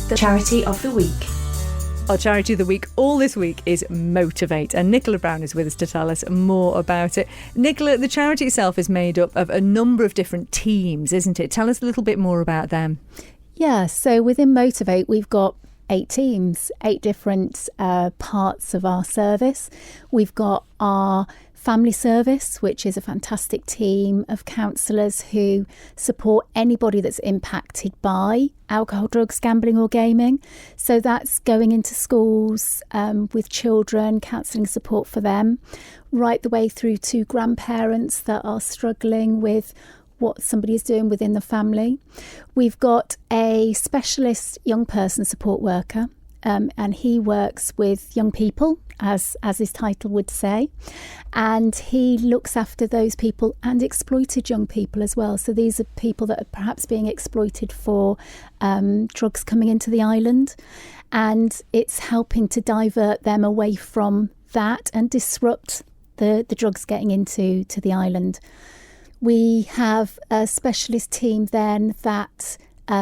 The charity of the week. Our charity of the week all this week is Motiv8, and Nicola Brown is with us to tell us more about it. Nicola, the charity itself is made up of a number of different teams, isn't it? Tell us a little bit more about them. Yeah, so within Motiv8 we've got 8 teams, 8 different parts of our service. We've got our family service, which is a fantastic team of counsellors who support anybody that's impacted by alcohol, drugs, gambling or gaming. So that's going into schools with children, counselling support for them, right the way through to grandparents that are struggling with what somebody is doing within the family. We've got a specialist young person support worker, and he works with young people, as his title would say, and he looks after those people and exploited young people as well. So these are people that are perhaps being exploited for drugs coming into the island, and it's helping to divert them away from that and disrupt the drugs getting into the island. We have a specialist team then that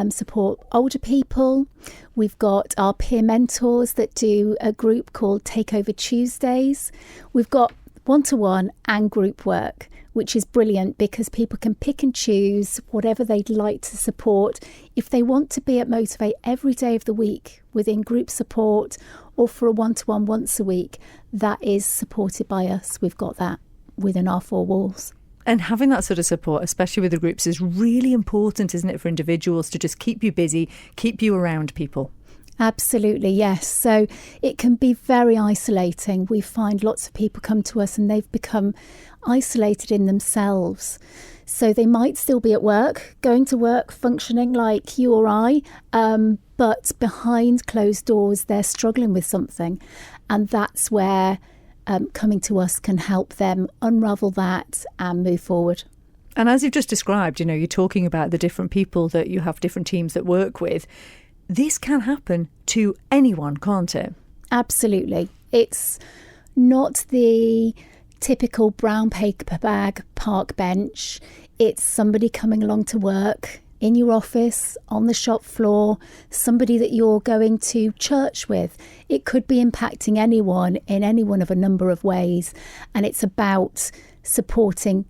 support older people. We've got our peer mentors that do a group called Takeover Tuesdays. We've got one-to-one and group work, which is brilliant because people can pick and choose whatever they'd like to support. If they want to be at Motiv8 every day of the week within group support or for a one-to-one once a week, that is supported by us. We've got that within our 4 walls. And having that sort of support, especially with the groups, is really important, isn't it, for individuals to just keep you busy, keep you around people? Absolutely, yes. So it can be very isolating. We find lots of people come to us and they've become isolated in themselves. So they might still be at work, going to work, functioning like you or I, but behind closed doors, they're struggling with something. And that's where coming to us can help them unravel that and move forward. And as you've just described, you know, you're talking about the different people that you have different teams that work with. This can happen to anyone, can't it? Absolutely. It's not the typical brown paper bag park bench. It's somebody coming along to work in your office, on the shop floor, somebody that you're going to church with. It could be impacting anyone in any one of a number of ways. And it's about supporting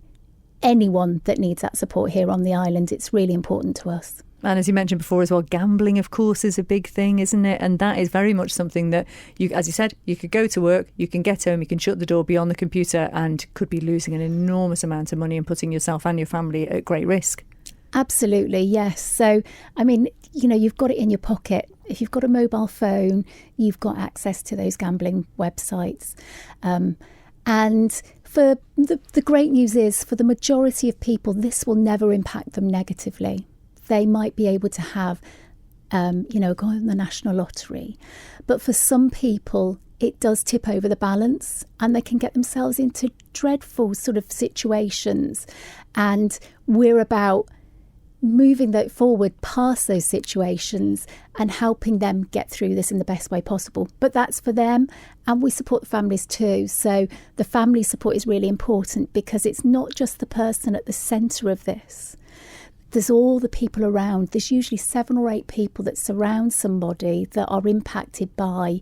anyone that needs that support here on the island. It's really important to us. And as you mentioned before as well, gambling, of course, is a big thing, isn't it? And that is very much something that, you, as you said, you could go to work, you can get home, you can shut the door, be on the computer and could be losing an enormous amount of money and putting yourself and your family at great risk. Absolutely, yes. So, I mean, you know, you've got it in your pocket. If you've got a mobile phone, you've got access to those gambling websites. And for the great news is, for the majority of people, this will never impact them negatively. They might be able to have, go on the national lottery. But for some people, it does tip over the balance and they can get themselves into dreadful sort of situations. And we're about moving that forward past those situations and helping them get through this in the best way possible. But that's for them, and we support the families too. So the family support is really important because it's not just the person at the centre of this. There's all the people around. There's usually 7 or 8 people that surround somebody that are impacted by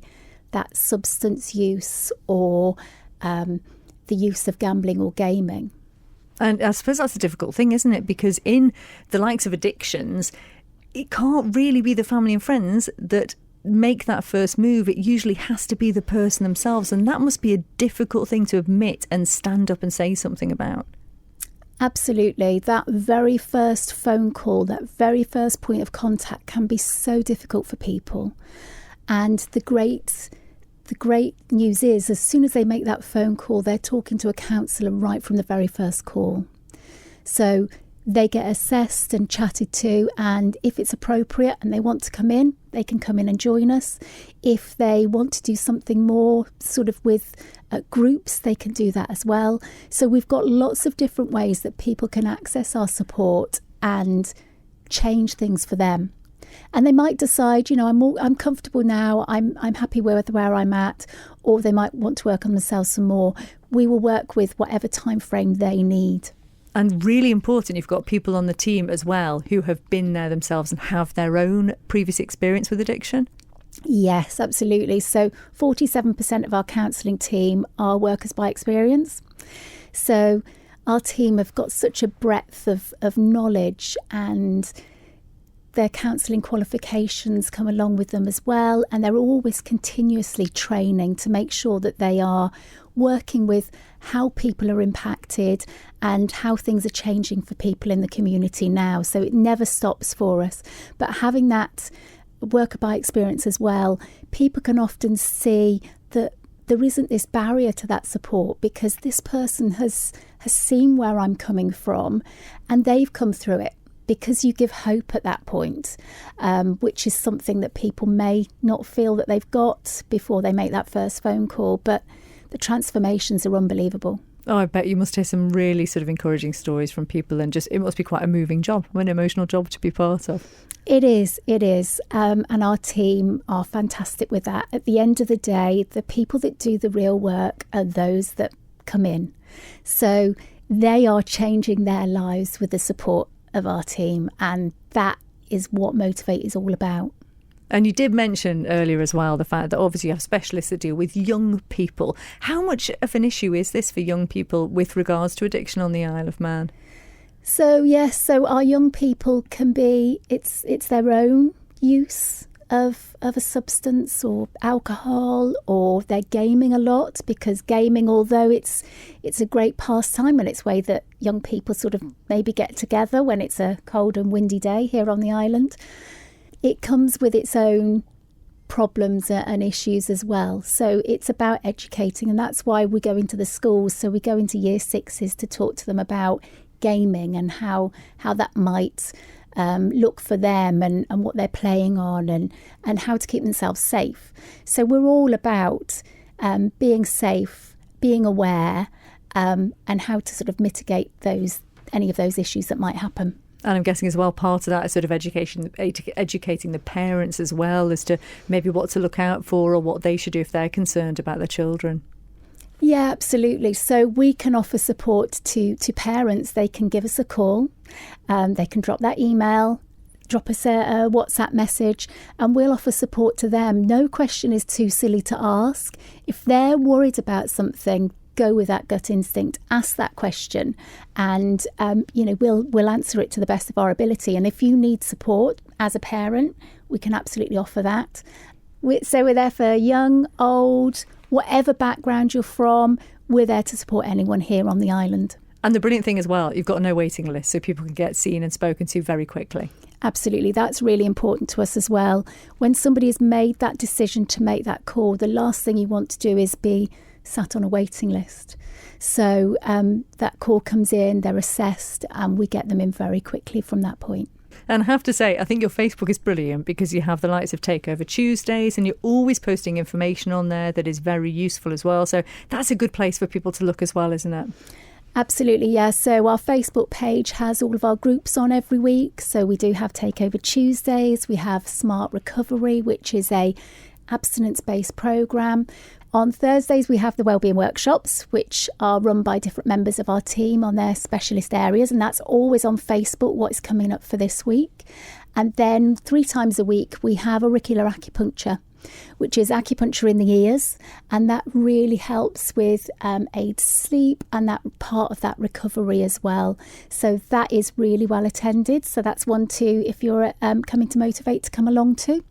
that substance use or the use of gambling or gaming. And I suppose that's a difficult thing, isn't it? Because in the likes of addictions, it can't really be the family and friends that make that first move. It usually has to be the person themselves. And that must be a difficult thing to admit and stand up and say something about. Absolutely. That very first phone call, that very first point of contact can be so difficult for people. And the great news is, as soon as they make that phone call, they're talking to a counsellor right from the very first call. So they get assessed and chatted to, and if it's appropriate and they want to come in, they can come in and join us. If they want to do something more sort of with groups, they can do that as well. So we've got lots of different ways that people can access our support and change things for them. And they might decide, you know, I'm comfortable now, I'm happy with where I'm at, or they might want to work on themselves some more. We will work with whatever time frame they need. And really important, you've got people on the team as well who have been there themselves and have their own previous experience with addiction. Yes, absolutely. So 47% of our counselling team are workers by experience. So our team have got such a breadth of knowledge, and their counselling qualifications come along with them as well. And they're always continuously training to make sure that they are working with how people are impacted and how things are changing for people in the community now. So it never stops for us. But having that worker by experience as well, people can often see that there isn't this barrier to that support, because this person has seen where I'm coming from and they've come through it. Because you give hope at that point, which is something that people may not feel that they've got before they make that first phone call. But the transformations are unbelievable. Oh, I bet you must hear some really sort of encouraging stories from people, and just it must be quite a moving job, an emotional job to be part of. It is. And our team are fantastic with that. At the end of the day, the people that do the real work are those that come in. So they are changing their lives with the support of our team, and that is what Motiv8 is all about. And you did mention earlier as well the fact that obviously you have specialists that deal with young people. How much of an issue is this for young people with regards to addiction on the Isle of Man? So yes, so our young people can be, it's their own use of a substance or alcohol, or they're gaming a lot, because gaming, although it's a great pastime and it's a way that young people sort of maybe get together when it's a cold and windy day here on the island, it comes with its own problems and issues as well. So it's about educating, and that's why we go into the schools. So we go into year sixes to talk to them about gaming and how that might look for them, and what they're playing on, and how to keep themselves safe. So we're all about being safe, being aware, and how to sort of mitigate any of those issues that might happen. And I'm guessing as well part of that is sort of educating the parents as well as to maybe what to look out for or what they should do if they're concerned about their children. Yeah, absolutely. So we can offer support to parents. They can give us a call, they can drop that email, drop us a WhatsApp message, and we'll offer support to them. No question is too silly to ask. If they're worried about something, go with that gut instinct, ask that question, and we'll answer it to the best of our ability. And if you need support as a parent, we can absolutely offer that. So we're there for young, old, whatever background you're from. We're there to support anyone here on the island. And the brilliant thing as well, you've got no waiting list, so people can get seen and spoken to very quickly. Absolutely. That's really important to us as well. When somebody has made that decision to make that call, the last thing you want to do is be sat on a waiting list. So that call comes in, they're assessed, and we get them in very quickly from that point. And I have to say, I think your Facebook is brilliant, because you have the likes of Takeover Tuesdays, and you're always posting information on there that is very useful as well. So that's a good place for people to look as well, isn't it? Absolutely, yeah. So our Facebook page has all of our groups on every week. So we do have Takeover Tuesdays. We have Smart Recovery, which is a abstinence-based programme. On Thursdays, we have the wellbeing workshops, which are run by different members of our team on their specialist areas. And that's always on Facebook, what is coming up for this week. And then 3 times a week, we have auricular acupuncture, which is acupuncture in the ears. And that really helps with aids sleep and that part of that recovery as well. So that is really well attended. So that's one too, if you're coming to Motiv8, to come along to.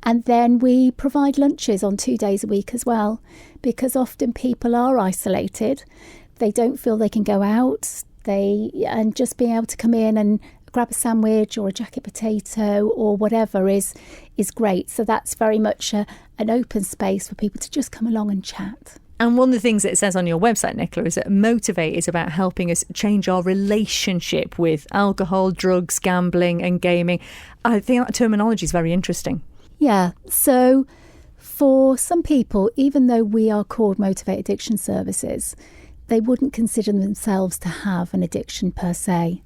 And then we provide lunches on 2 days a week as well, because often people are isolated. They don't feel they can go out. And just being able to come in and grab a sandwich or a jacket potato or whatever is great. So that's very much an open space for people to just come along and chat. And one of the things that it says on your website, Nicola, is that Motiv8 is about helping us change our relationship with alcohol, drugs, gambling and gaming. I think that terminology is very interesting. Yeah, so for some people, even though we are called Motiv8 Addiction Services, they wouldn't consider themselves to have an addiction per se.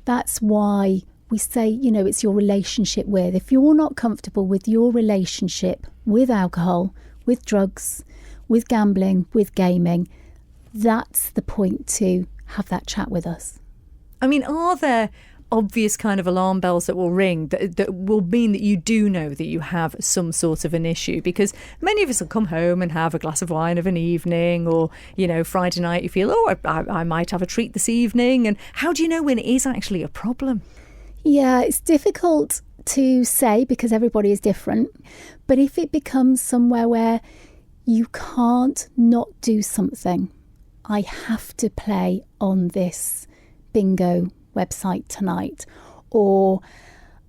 That's why we say, it's your relationship with. If you're not comfortable with your relationship with alcohol, with drugs, with gambling, with gaming, that's the point to have that chat with us. I mean, are there obvious kind of alarm bells that will ring that will mean that you do know that you have some sort of an issue? Because many of us will come home and have a glass of wine of an evening, or, you know, Friday night you feel, I might have a treat this evening. And how do you know when it is actually a problem? Yeah, it's difficult to say because everybody is different. But if it becomes somewhere where you can't not do something, I have to play on this bingo website tonight, or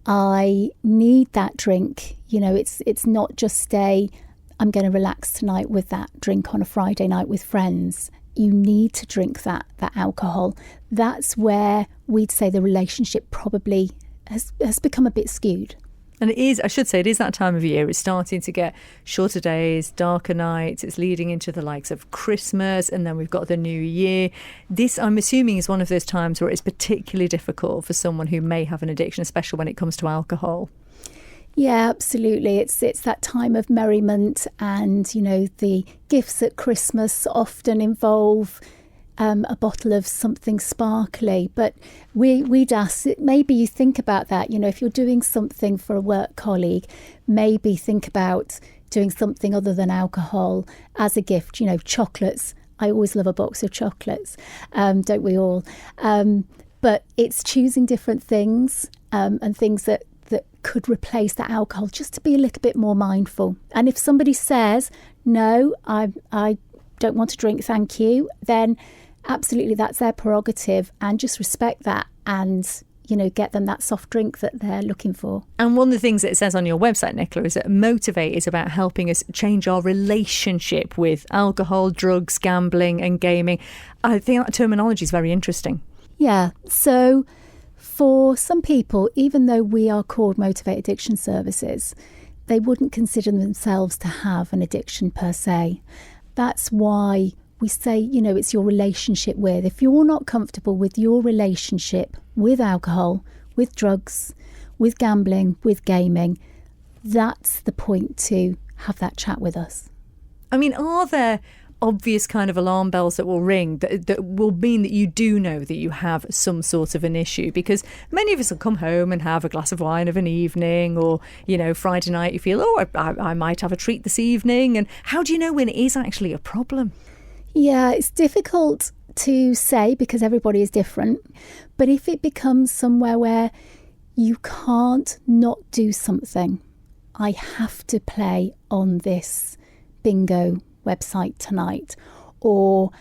I need that drink. You know, it's not just I'm going to relax tonight with that drink on a Friday night with friends. You need to drink that alcohol. That's where we'd say the relationship probably has become a bit skewed. And it is, I should say, it is that time of year. It's starting to get shorter days, darker nights. It's leading into the likes of Christmas, and then we've got the new year. This, I'm assuming, is one of those times where it's particularly difficult for someone who may have an addiction, especially when it comes to alcohol. Yeah, absolutely. It's that time of merriment, and, you know, the gifts at Christmas often involve a bottle of something sparkly. But we'd ask, maybe you think about that. You know, if you're doing something for a work colleague, maybe think about doing something other than alcohol as a gift. You know, chocolates. I always love a box of chocolates, don't we all? But it's choosing different things and things that could replace that alcohol, just to be a little bit more mindful. And if somebody says, no, I don't want to drink, thank you, then absolutely that's their prerogative, and just respect that and, you know, get them that soft drink that they're looking for. And one of the things that it says on your website, Nicola, is that Motiv8 is about helping us change our relationship with alcohol, drugs, gambling and gaming. I think that terminology is very interesting. Yeah, so for some people, even though we are called Motiv8 Addiction Services, they wouldn't consider themselves to have an addiction per se. That's why we say, you know, it's your relationship with. If you're not comfortable with your relationship with alcohol, with drugs, with gambling, with gaming, that's the point to have that chat with us. I mean, are there obvious kind of alarm bells that will ring that will mean that you do know that you have some sort of an issue? Because many of us will come home and have a glass of wine of an evening, or, you know, Friday night you feel, I might have a treat this evening. And how do you know when it is actually a problem? Yeah, it's difficult to say because everybody is different. But if it becomes somewhere where you can't not do something, I have to play on this bingo website tonight, or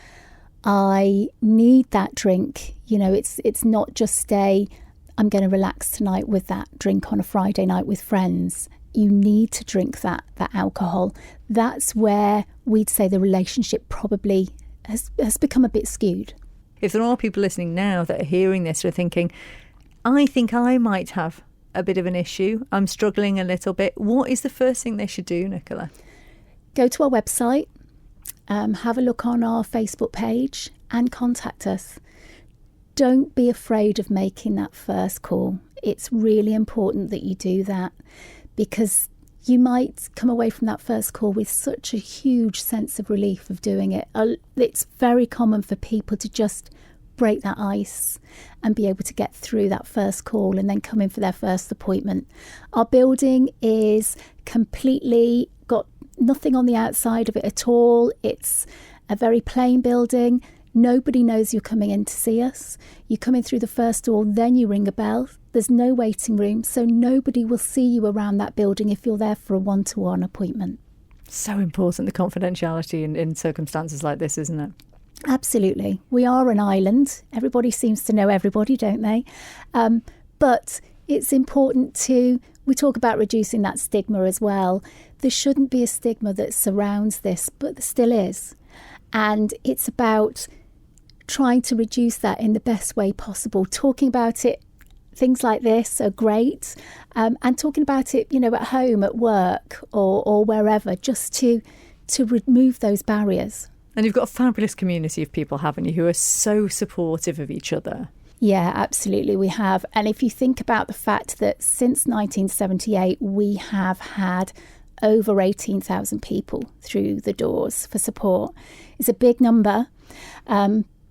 I need that drink. You know, it's not just I'm going to relax tonight with that drink on a Friday night with friends. You need to drink that alcohol. That's where we'd say the relationship probably has become a bit skewed. If there are people listening now that are hearing this, are thinking, I think I might have a bit of an issue, I'm struggling a little bit, what is the first thing they should do, Nicola? Go to our website, have a look on our Facebook page and contact us. Don't be afraid of making that first call. It's really important that you do that, because you might come away from that first call with such a huge sense of relief of doing it. It's very common for people to just break that ice and be able to get through that first call and then come in for their first appointment. Our building is completely got nothing on the outside of it at all. It's a very plain building. Nobody knows you're coming in to see us. You come in through the first door, then you ring a bell. There's no waiting room, so nobody will see you around that building if you're there for a one-to-one appointment. So important, the confidentiality in circumstances like this, isn't it? Absolutely. We are an island. Everybody seems to know everybody, don't they? But it's important we talk about reducing that stigma as well. There shouldn't be a stigma that surrounds this, but there still is. And it's about trying to reduce that in the best way possible. Talking about it, things like this are great. And talking about it, you know, at home, at work or wherever, just to remove those barriers. And you've got a fabulous community of people, haven't you, who are so supportive of each other. Yeah, absolutely, we have. And if you think about the fact that since 1978, we have had over 18,000 people through the doors for support. It's a big number,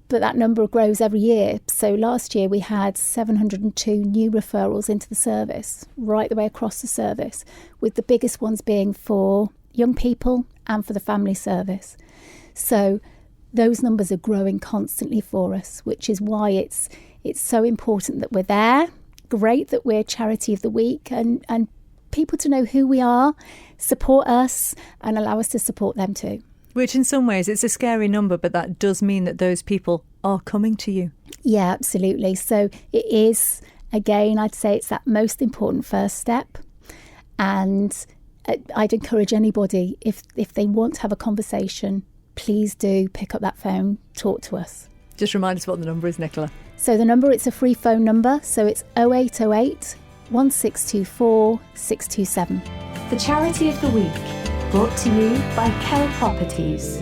but that number grows every year. So last year we had 702 new referrals into the service, right the way across the service, with the biggest ones being for young people and for the family service. So those numbers are growing constantly for us, which is why it's so important that we're there. Great that we're Charity of the Week, and people to know who we are, support us and allow us to support them too. Which in some ways it's a scary number, but that does mean that those people are coming to you. Yeah, absolutely. So it is, again, I'd say it's that most important first step. And I'd encourage anybody, if they want to have a conversation, please do pick up that phone, talk to us. Just remind us what the number is, Nicola. So the number, it's a free phone number. So it's 0808 1624 627. The Charity of the Week, brought to you by Keller Properties.